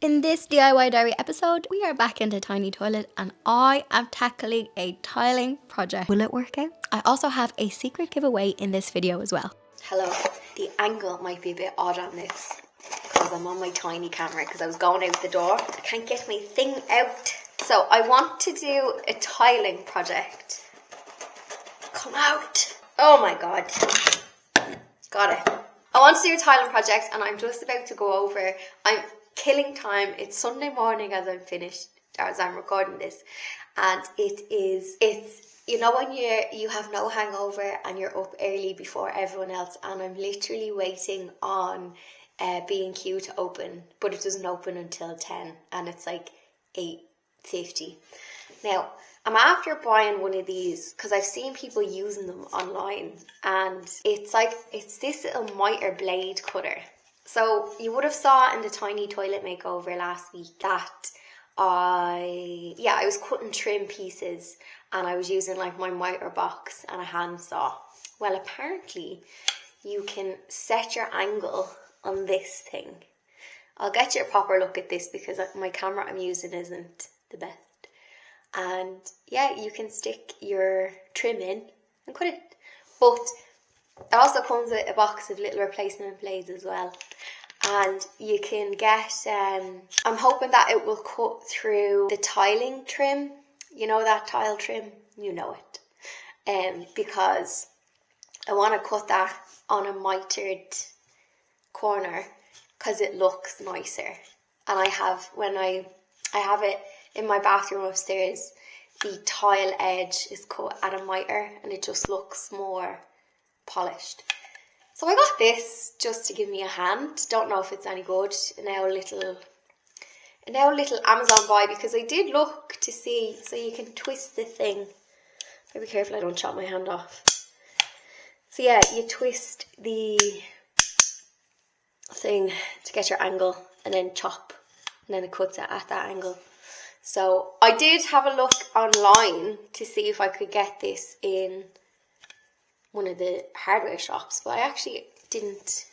In this DIY diary episode, we are back into Tiny Toilet and I am tackling a tiling project. Will it work out? I also have a secret giveaway in this video as well. Hello. The angle might be a bit odd on this because I'm on my tiny camera because I was going out the door. I can't get my thing out. So I want to do a tiling project. Come out. Oh my God. Got it. I want to do a tiling project and I'm just about to go over. I'm killing time. It's Sunday morning as I'm recording this, and it's you know when you have no hangover and you're up early before everyone else, and I'm literally waiting on B&Q to open, but it doesn't open until 10 and it's like 8:50. Now I'm after buying one of these because I've seen people using them online, and it's this little miter blade cutter. So you would have saw in the Tiny Toilet Makeover last week that I was cutting trim pieces and I was using like my miter box and a handsaw. Well, apparently you can set your angle on this thing. I'll get you a proper look at this because my camera I'm using isn't the best. And yeah, you can stick your trim in and cut it. But it also comes with a box of little replacement blades as well. And you can get, I'm hoping that it will cut through the tiling trim. You know that tile trim? You know it. Because I want to cut that on a mitered corner because it looks nicer. And when I have it in my bathroom upstairs, the tile edge is cut at a miter and it just looks more polished. So I got this just to give me a hand. Don't know if it's any good. Now a little Amazon buy, because I did look to see, so you can twist the thing. Be careful I don't chop my hand off. So yeah, you twist the thing to get your angle and then chop, and then it cuts it at that angle. So I did have a look online to see if I could get this in one of the hardware shops, but I actually didn't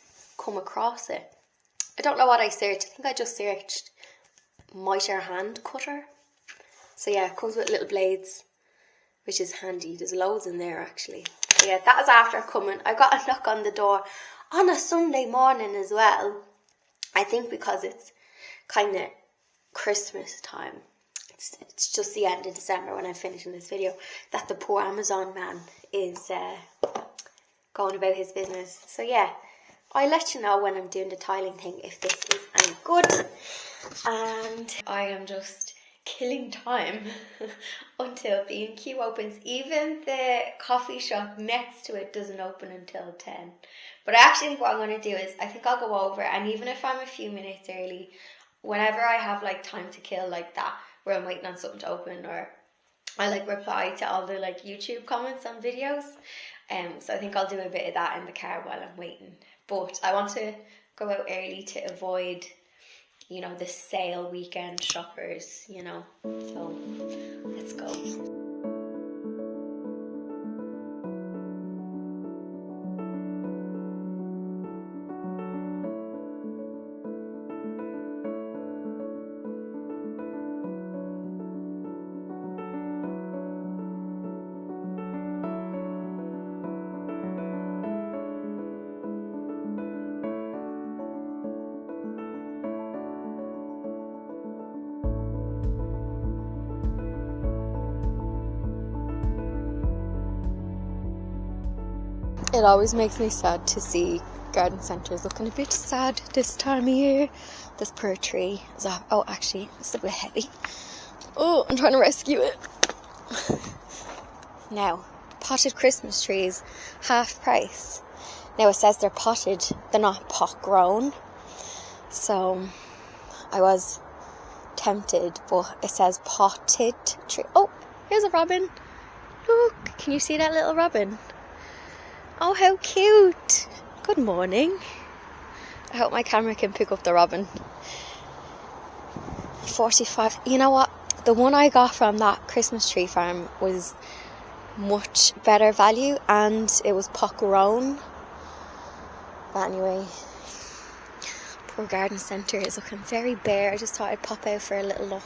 come across it. I don't know what I searched. I think I just searched miter hand cutter. So yeah, it comes with little blades, which is handy. There's loads in there actually. So yeah, that was after coming. I got a knock on the door on a Sunday morning as well. I think because it's kind of Christmas time. It's just the end of December when I'm finishing this video, that the poor Amazon man is going about his business. So yeah, I'll let you know when I'm doing the tiling thing if this is any good. And I am just killing time until B&Q opens. Even the coffee shop next to it doesn't open until 10. But I actually think what I'm going to do is I think I'll go over, and even if I'm a few minutes early, whenever I have like time to kill like that, where I'm waiting on something to open, or I like reply to all the like YouTube comments on videos. So I think I'll do a bit of that in the car while I'm waiting. But I want to go out early to avoid, you know, the sale weekend shoppers, you know. So let's go. It always makes me sad to see garden centres looking a bit sad this time of year. This poor tree is off. Oh, actually, it's a bit heavy. Oh, I'm trying to rescue it. Now, potted Christmas trees, half price. Now it says they're potted, they're not pot grown. So I was tempted, but it says potted tree. Oh, here's a robin. Look, can you see that little robin? Oh, how cute. Good morning. I hope my camera can pick up the robin. 45. You know what? The one I got from that Christmas tree farm was much better value and it was pot grown. But anyway, decor garden centre is looking very bare. I just thought I'd pop out for a little look.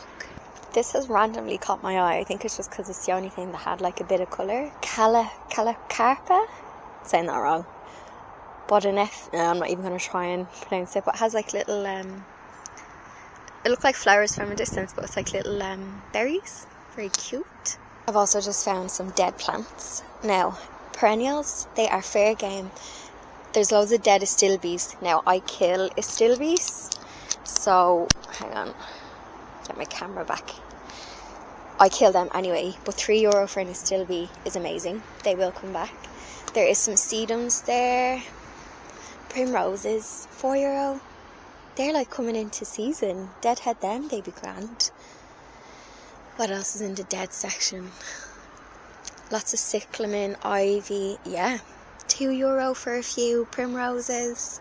This has randomly caught my eye. I think it's just because it's the only thing that had like a bit of colour. Carpa? Saying that wrong. Bodanef. No, I'm not even going to try and pronounce it. But it has like little, it looked like flowers from a distance, but it's like little berries. Very cute. I've also just found some dead plants. Now, perennials, they are fair game. There's loads of dead astilbes. Now, I kill astilbes. So, hang on. Get my camera back. I kill them anyway, but €3 for an astilbe is amazing. They will come back. There is some sedums there. Primroses, €4. They're like coming into season. Deadhead them, they'd be grand. What else is in the dead section? Lots of cyclamen, ivy. Yeah, €2 for a few primroses.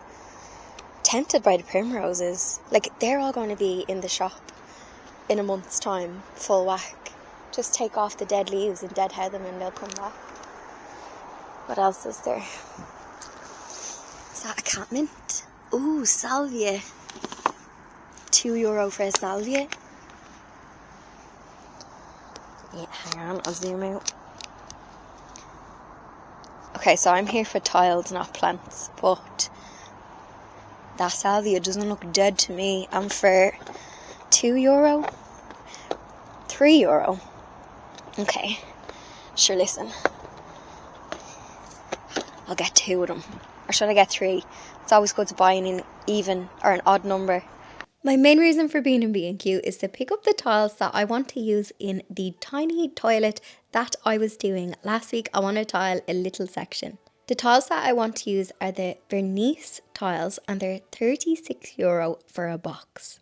Tempted by the primroses. Like, they're all going to be in the shop in a month's time, full whack. Just take off the dead leaves and deadhead them and they'll come back. What else is there? Is that a catmint? Ooh, salvia. €2 for a salvia. Yeah, hang on, I'll zoom out. Okay, so I'm here for tiles, not plants, but that salvia doesn't look dead to me. And for €2, €3. Okay, sure, listen. I'll get 2 of them. Or should I get 3? It's always good to buy an even or an odd number. My main reason for being in B&Q is to pick up the tiles that I want to use in the tiny toilet that I was doing last week. I want to tile a little section. The tiles that I want to use are the Vernice tiles and they're €36 for a box.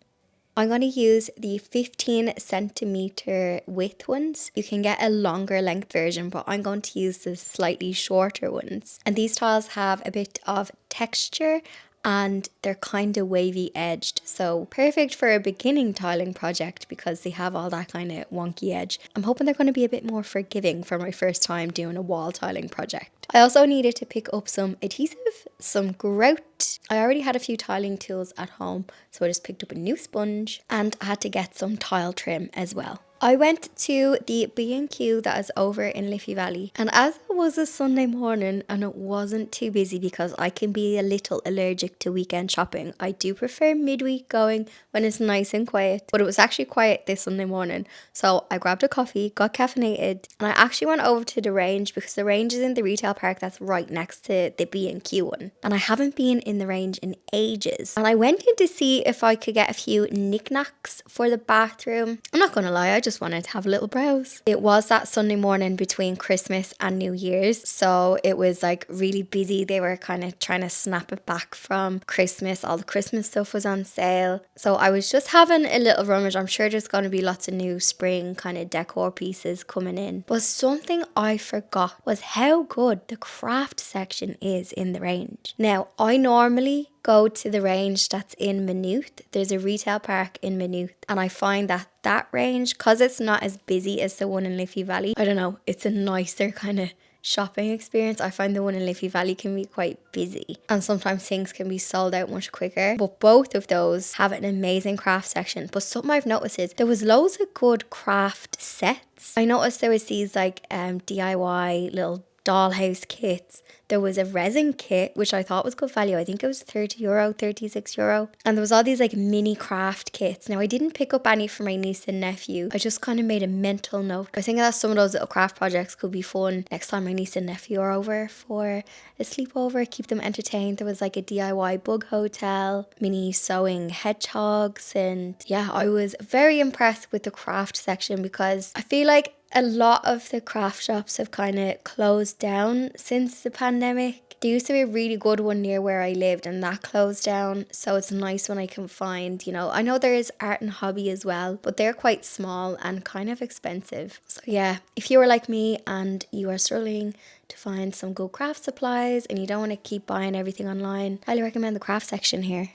I'm going to use the 15 centimeter width ones. You can get a longer length version, but I'm going to use the slightly shorter ones. And these tiles have a bit of texture and they're kind of wavy edged, so perfect for a beginning tiling project because they have all that kind of wonky edge. I'm hoping they're going to be a bit more forgiving for my first time doing a wall tiling project. I also needed to pick up some adhesive, some grout. I already had a few tiling tools at home, so I just picked up a new sponge and I had to get some tile trim as well. I went to the B&Q that is over in Liffey Valley, and as it was a Sunday morning and it wasn't too busy because I can be a little allergic to weekend shopping, I do prefer midweek going when it's nice and quiet, but it was actually quiet this Sunday morning, so I grabbed a coffee, got caffeinated, and I actually went over to the Range because the Range is in the retail park that's right next to the B&Q one, and I haven't been in the Range in ages, and I went in to see if I could get a few knickknacks for the bathroom. I'm not gonna lie, I just wanted to have a little browse. It was that Sunday morning between Christmas and New Year's, so it was like really busy. They were kind of trying to snap it back from Christmas. All the Christmas stuff was on sale, so I was just having a little rummage. I'm sure there's going to be lots of new spring kind of decor pieces coming in, but something I forgot was how good the craft section is in the Range. Now, I normally go to the Range that's in Maynooth. There's a retail park in Maynooth, and I find that Range, because it's not as busy as the one in Liffey Valley, I don't know, it's a nicer kind of shopping experience. I find the one in Liffey Valley can be quite busy and sometimes things can be sold out much quicker, but both of those have an amazing craft section. But something I've noticed is there was loads of good craft sets. I noticed there was these like DIY little dollhouse kits. There was a resin kit, which I thought was good value. I think it was €30, €36. And there was all these like mini craft kits. Now, I didn't pick up any for my niece and nephew. I just kind of made a mental note. I think that some of those little craft projects could be fun next time my niece and nephew are over for a sleepover. Keep them entertained. There was like a DIY bug hotel, mini sewing hedgehogs. And yeah, I was very impressed with the craft section because I feel like a lot of the craft shops have kind of closed down since the pandemic. There used to be a really good one near where I lived and that closed down, so it's nice when I can find, you know, I know there is Art and Hobby as well, but they're quite small and kind of expensive. So yeah, if you are like me and you are struggling to find some good craft supplies and you don't want to keep buying everything online, I highly recommend the craft section here.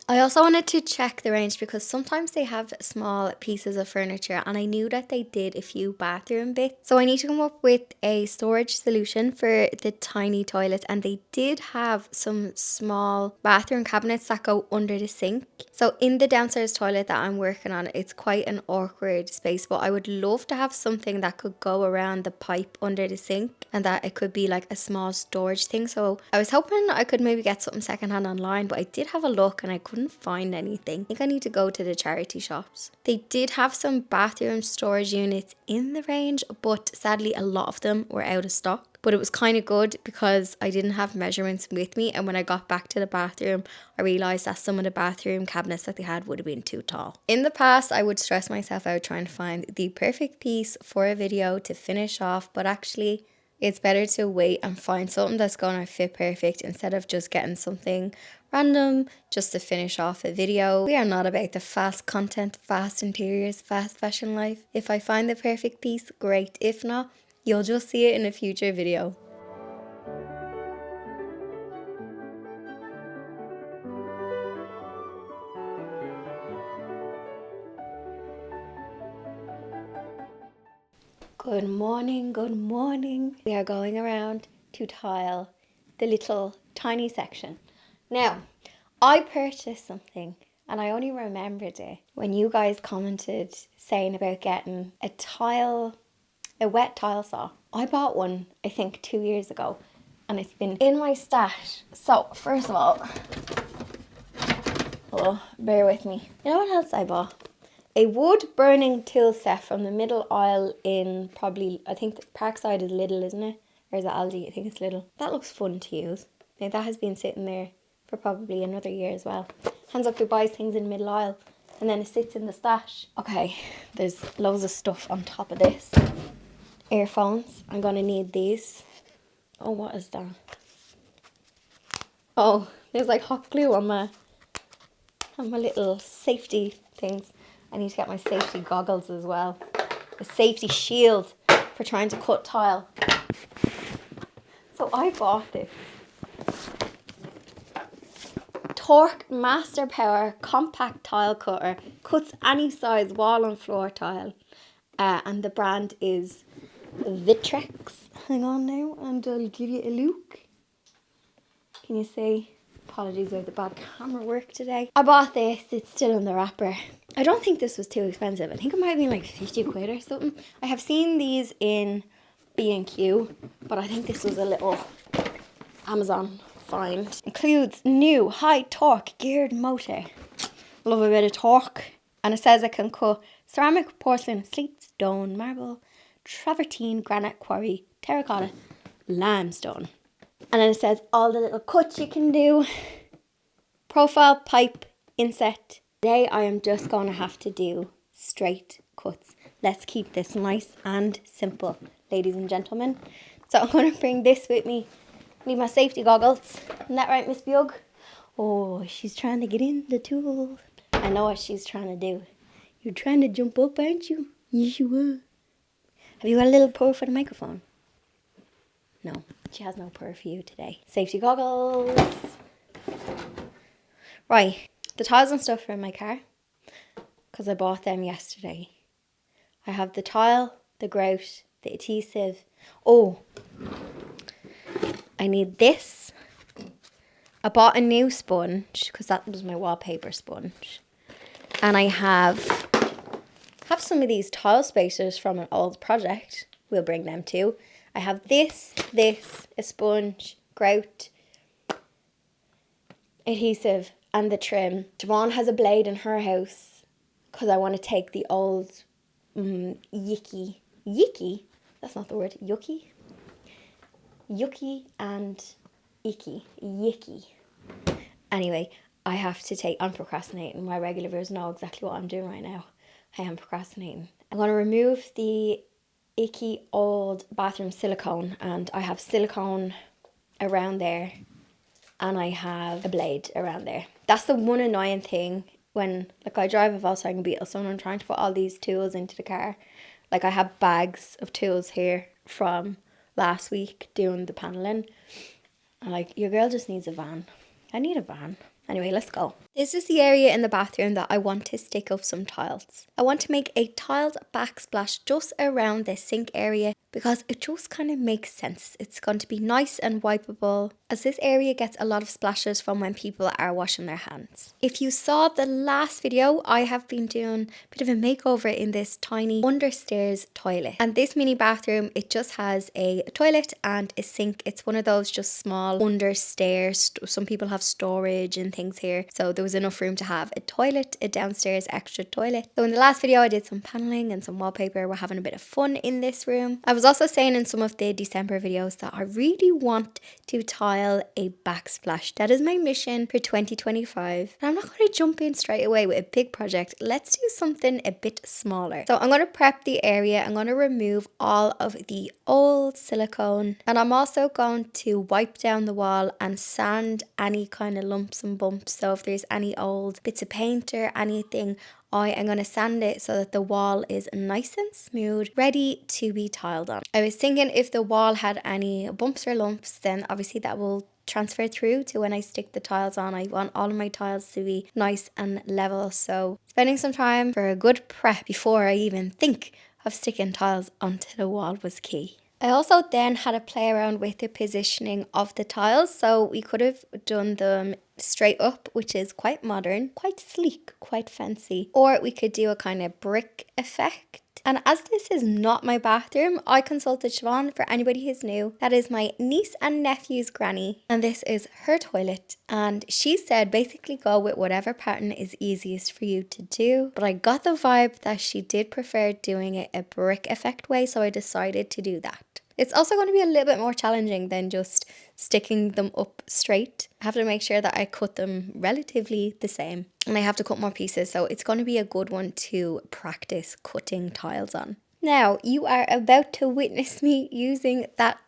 I also wanted to check the range because sometimes they have small pieces of furniture and I knew that they did a few bathroom bits. So I need to come up with a storage solution for the tiny toilet, and they did have some small bathroom cabinets that go under the sink. So in the downstairs toilet that I'm working on, it's quite an awkward space, but I would love to have something that could go around the pipe under the sink and that it could be like a small storage thing. So I was hoping I could maybe get something secondhand online, but I did have a look and I couldn't find anything. I think I need to go to the charity shops. They did have some bathroom storage units in the range, but sadly a lot of them were out of stock. But it was kind of good because I didn't have measurements with me, and when I got back to the bathroom I realised that some of the bathroom cabinets that they had would have been too tall. In the past I would stress myself out trying to find the perfect piece for a video to finish off, but actually it's better to wait and find something that's going to fit perfect instead of just getting something random just to finish off a video. We are not about the fast content, fast interiors, fast fashion life. If I find the perfect piece, great. If not, you'll just see it in a future video. Good morning, good morning. We are going around to tile the little tiny section. Now, I purchased something and I only remembered it when you guys commented saying about getting a wet tile saw. I bought one, I think 2 years ago, and it's been in my stash. So, first of all, bear with me. You know what else I bought? A wood burning tool set from the middle aisle in probably, I think Parkside is Lidl, isn't it? Or is it Aldi? I think it's Lidl. That looks fun to use. Now that has been sitting there for probably another year as well. Hands up who buys things in middle aisle and then it sits in the stash. Okay, there's loads of stuff on top of this. Earphones. I'm going to need these. Oh, what is that? Oh, there's like hot glue on my little safety things. I need to get my safety goggles as well. A safety shield for trying to cut tile. So I bought this Torque Master Power Compact Tile Cutter. Cuts any size wall and floor tile. And the brand is Vitrex. Hang on now and I'll give you a look. Can you see? Apologies about the bad camera work today. I bought this. It's still in the wrapper. I don't think this was too expensive. I think it might have been like 50 quid or something. I have seen these in B&Q, but I think this was a little Amazon find. Includes new high torque geared motor. Love a bit of torque. And it says it can cut ceramic, porcelain, slate, stone, marble, travertine, granite, quarry, terracotta, limestone. And then it says all the little cuts you can do. Profile, pipe, inset. Today I am just going to have to do straight cuts. Let's keep this nice and simple, ladies and gentlemen. So I'm going to bring this with me. Need my safety goggles. Isn't that right, Miss Bug? Oh, she's trying to get in the tool. I know what she's trying to do. You're trying to jump up, aren't you? Yes, you are. Have you got a little pour for the microphone? No, she has no purr for you today. Safety goggles. Right, the tiles and stuff are in my car because I bought them yesterday. I have the tile, the grout, the adhesive. Oh, I need this. I bought a new sponge because that was my wallpaper sponge. And I have some of these tile spacers from an old project. We'll bring them too. I have this, a sponge, grout, adhesive, and the trim. Javon has a blade in her house because I want to take the old yicky, that's not the word, yucky and yicky. Anyway, I have to take, I'm procrastinating. My regular viewers know exactly what I'm doing right now. I am procrastinating. I'm going to remove the icky old bathroom silicone, and I have silicone around there and I have a blade around there. That's the one annoying thing when I drive a Volkswagen Beetle, so when I'm trying to put all these tools into the car, I have bags of tools here from last week doing the paneling, and your girl just needs a van. I need a van. Anyway, let's go. This is the area in the bathroom that I want to stick up some tiles. I want to make a tiled backsplash just around the sink area because it just kind of makes sense. It's going to be nice and wipeable as this area gets a lot of splashes from when people are washing their hands. If you saw the last video, I have been doing a bit of a makeover in this tiny understairs toilet. And this mini bathroom, it just has a toilet and a sink. It's one of those just small understairs. Some people have storage and things here. So there was enough room to have a toilet, a downstairs extra toilet. So in the last video, I did some paneling and some wallpaper. We're having a bit of fun in this room. I was also saying in some of the December videos that I really want to tile a backsplash. That is my mission for 2025. And I'm not going to jump in straight away with a big project. Let's do something a bit smaller. So I'm going to prep the area. I'm going to remove all of the old silicone. And I'm also going to wipe down the wall and sand any kind of lumps and bumps. So if there's any old bits of paint or anything, I am going to sand it so that the wall is nice and smooth, ready to be tiled on. I was thinking if the wall had any bumps or lumps, then obviously that will transfer through to when I stick the tiles on. I want all of my tiles to be nice and level. So spending some time for a good prep before I even think of sticking tiles onto the wall was key. I also then had to play around with the positioning of the tiles. So we could have done them straight up, which is quite modern, quite sleek, quite fancy. Or we could do a kind of brick effect. And as this is not my bathroom, I consulted Siobhan. For anybody who's new, that is my niece and nephew's granny. And this is her toilet. And she said basically go with whatever pattern is easiest for you to do. But I got the vibe that she did prefer doing it a brick effect way, so I decided to do that. It's also going to be a little bit more challenging than just sticking them up straight. I have to make sure that I cut them relatively the same. And I have to cut more pieces, so it's going to be a good one to practice cutting tiles on. Now, you are about to witness me using that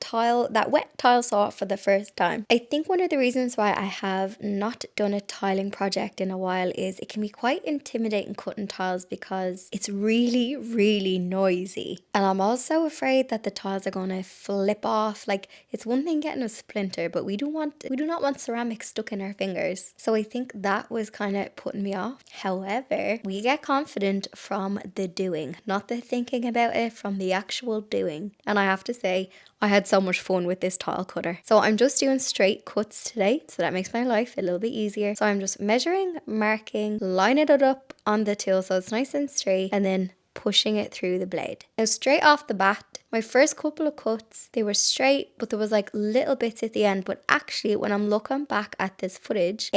wet tile saw for the first time. I think one of the reasons why I have not done a tiling project in a while is it can be quite intimidating cutting tiles because it's really, really noisy. And I'm also afraid that the tiles are going to flip off. Like, it's one thing getting a splinter, but we do not want ceramic stuck in our fingers. So I think that was kind of putting me off. However, we get confident from the doing, not the thinking about it, from the actual doing. And I have to say, I had so much fun with this tile cutter. So I'm just doing straight cuts today, so that makes my life a little bit easier. So I'm just measuring, marking, lining it up on the tool so it's nice and straight, and then pushing it through the blade. Now straight off the bat, my first couple of cuts, they were straight, but there was like little bits at the end. But actually, when I'm looking back at this footage,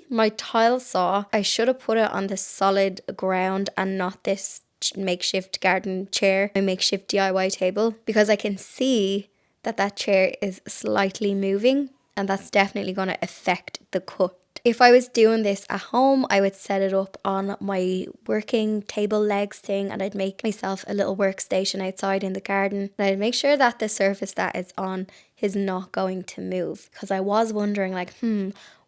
my tile saw, I should have put it on the solid ground and not this makeshift garden chair, my makeshift DIY table, because I can see that chair is slightly moving, and that's definitely going to affect the cut. If I was doing this at home, I would set it up on my working table legs thing, and I'd make myself a little workstation outside in the garden, and I'd make sure that the surface that it's on is not going to move, because I was wondering like,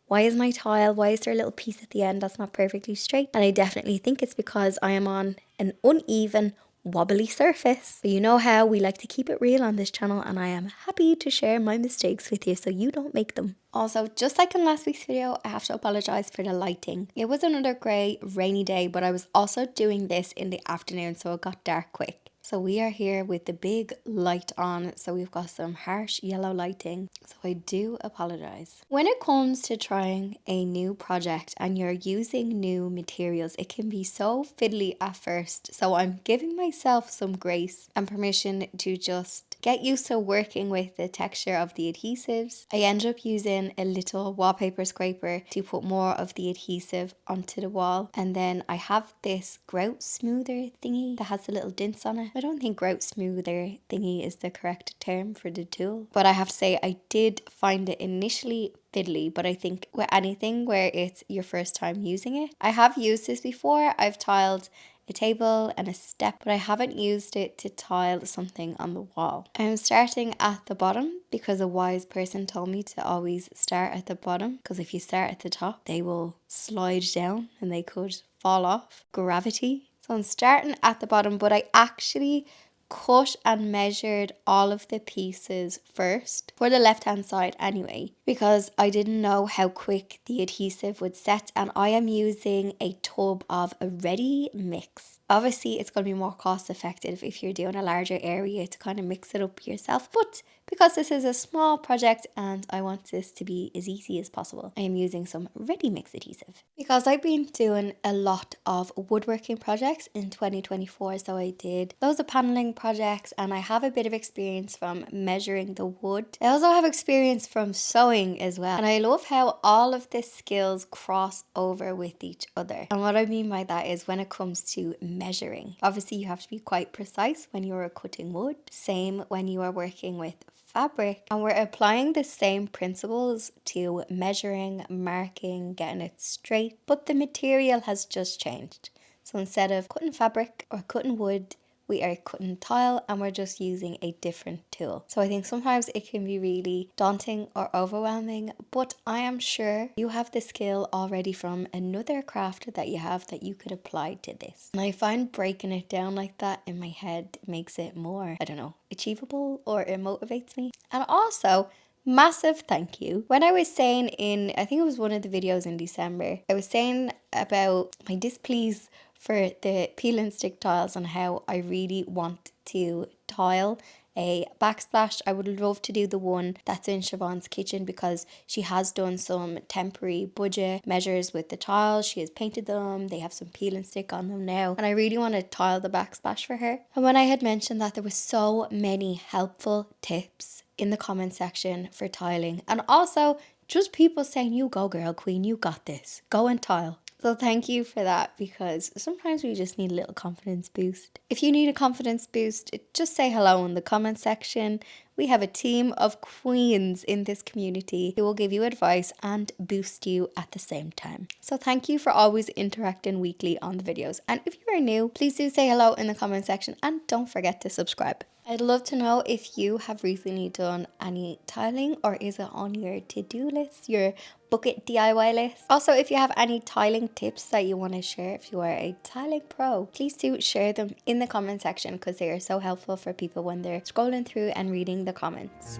why is there a little piece at the end that's not perfectly straight? And I definitely think it's because I am on an uneven, wobbly surface. But you know how we like to keep it real on this channel, and I am happy to share my mistakes with you so you don't make them. Also, just like in last week's video, I have to apologize for the lighting. It was another grey, rainy day, but I was also doing this in the afternoon, so it got dark quick. So we are here with the big light on, so we've got some harsh yellow lighting, so I do apologize. When it comes to trying a new project and you're using new materials, it can be so fiddly at first, so I'm giving myself some grace and permission to just get used to working with the texture of the adhesives. I end up using a little wallpaper scraper to put more of the adhesive onto the wall, and then I have this grout smoother thingy that has the little dints on it. I don't think grout smoother thingy is the correct term for the tool, but I have to say I did find it initially fiddly, but I think with anything where it's your first time using it, I have used this before. I've tiled a table and a step, but I haven't used it to tile something on the wall. I'm starting at the bottom because a wise person told me to always start at the bottom, because if you start at the top, they will slide down and they could fall off. Gravity. So I'm starting at the bottom, but I actually cut and measured all of the pieces first, for the left hand side anyway, because I didn't know how quick the adhesive would set, and I am using a tub of a ready mix. Obviously it's going to be more cost effective if you're doing a larger area to kind of mix it up yourself, but because this is a small project and I want this to be as easy as possible, I am using some ready mix adhesive. Because I've been doing a lot of woodworking projects in 2024, so I did loads of paneling projects and I have a bit of experience from measuring the wood. I also have experience from sewing as well, and I love how all of the skills cross over with each other. And what I mean by that is when it comes to measuring, obviously you have to be quite precise when you're cutting wood, same when you are working with fabric, and we're applying the same principles to measuring, marking, getting it straight, but the material has just changed. So instead of cutting fabric or cutting wood, we are cutting tile and we're just using a different tool. So I think sometimes it can be really daunting or overwhelming, but I am sure you have the skill already from another craft that you have that you could apply to this. And I find breaking it down like that in my head makes it more, I don't know, achievable, or it motivates me. And also, massive thank you. When I was saying in, I think it was one of the videos in December, I was saying about my displease for the peel and stick tiles and how I really want to tile a backsplash. I would love to do the one that's in Siobhan's kitchen because she has done some temporary budget measures with the tiles. She has painted them, they have some peel and stick on them now, and I really want to tile the backsplash for her. And when I had mentioned that, there was so many helpful tips in the comment section for tiling, and also just people saying, you go girl queen, you got this, go and tile. So thank you for that, because sometimes we just need a little confidence boost. If you need a confidence boost, just say hello in the comment section. We have a team of queens in this community who will give you advice and boost you at the same time. So thank you for always interacting weekly on the videos. And if you are new, please do say hello in the comment section and don't forget to subscribe. I'd love to know if you have recently done any tiling, or is it on your to-do list, your bucket DIY list. Also, if you have any tiling tips that you want to share, if you are a tiling pro, please do share them in the comment section, because they are so helpful for people when they're scrolling through and reading the comments.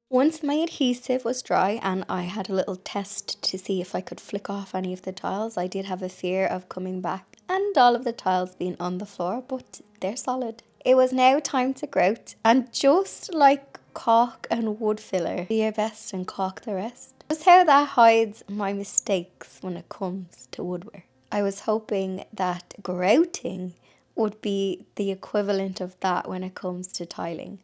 Once my adhesive was dry and I had a little test to see if I could flick off any of the tiles, I did have a fear of coming back and all of the tiles being on the floor, but they're solid. It was now time to grout, and just like caulk and wood filler, do your best and caulk the rest. Just how that hides my mistakes when it comes to woodwork. I was hoping that grouting would be the equivalent of that when it comes to tiling.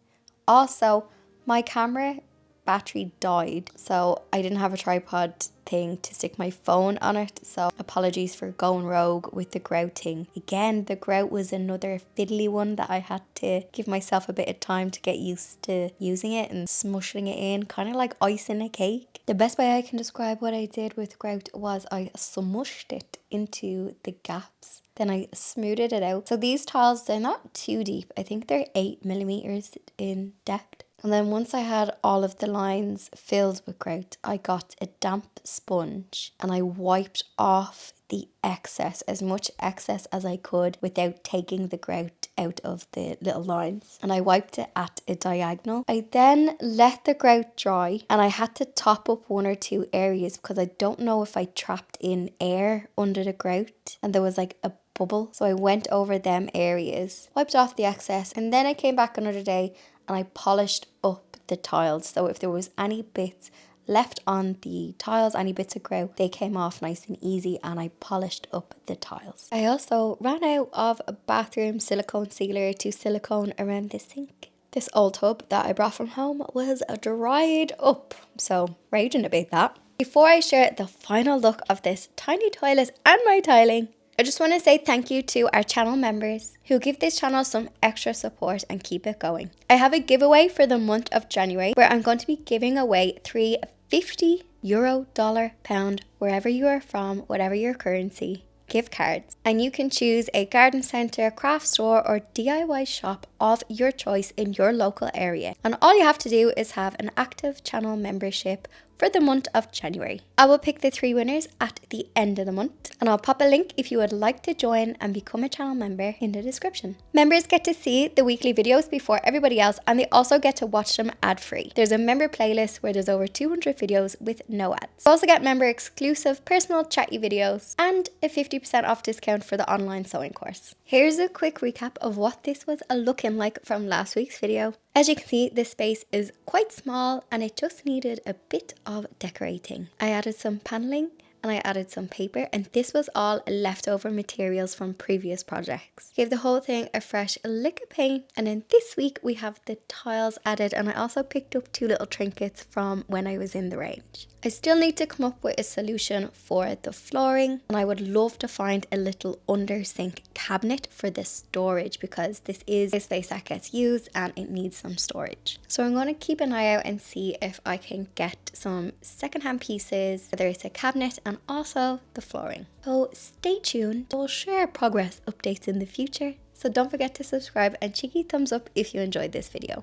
Also, my camera battery died, so I didn't have a tripod thing to stick my phone on it, so apologies for going rogue with the grouting. Again, the grout was another fiddly one that I had to give myself a bit of time to get used to using it and smushing it in, kind of like icing a cake. The best way I can describe what I did with grout was I smushed it into the gaps, then I smoothed it out. So these tiles, they're not too deep. I think they're 8mm in depth. And then once I had all of the lines filled with grout, I got a damp sponge and I wiped off the excess, as much excess as I could, without taking the grout out of the little lines. And I wiped it at a diagonal. I then let the grout dry, and I had to top up one or two areas because I don't know if I trapped in air under the grout and there was like a bubble. So I went over them areas, wiped off the excess, and then I came back another day and I polished up the tiles. So if there was any bits left on the tiles, any bits of grout, they came off nice and easy, and I polished up the tiles. I also ran out of a bathroom silicone sealer to silicone around the sink. This old tub that I brought from home was dried up, so raging about that. Before I share the final look of this tiny toilet and my tiling, I just want to say thank you to our channel members who give this channel some extra support and keep it going. I have a giveaway for the month of January where I'm going to be giving away 3 50 euro, dollar, pound, wherever you are from, whatever your currency, gift cards. And you can choose a garden centre, craft store or DIY shop of your choice in your local area. And all you have to do is have an active channel membership for the month of January. I will pick the 3 winners at the end of the month, and I'll pop a link if you would like to join and become a channel member in the description. Members get to see the weekly videos before everybody else, and they also get to watch them ad-free. There's a member playlist where there's over 200 videos with no ads. You also get member exclusive personal chatty videos and a 50% off discount for the online sewing course. Here's a quick recap of what this was looking like from last week's video. As you can see, this space is quite small and it just needed a bit of decorating. I added some paneling and I added some paper, and this was all leftover materials from previous projects. Gave the whole thing a fresh lick of paint, and then this week we have the tiles added, and I also picked up 2 little trinkets from when I was in the range. I still need to come up with a solution for the flooring, and I would love to find a little under sink cabinet for the storage because this is a space that gets used and it needs some storage. So I'm going to keep an eye out and see if I can get some secondhand pieces, whether it's a cabinet and also the flooring. So stay tuned, we'll share progress updates in the future. So don't forget to subscribe and cheeky thumbs up if you enjoyed this video.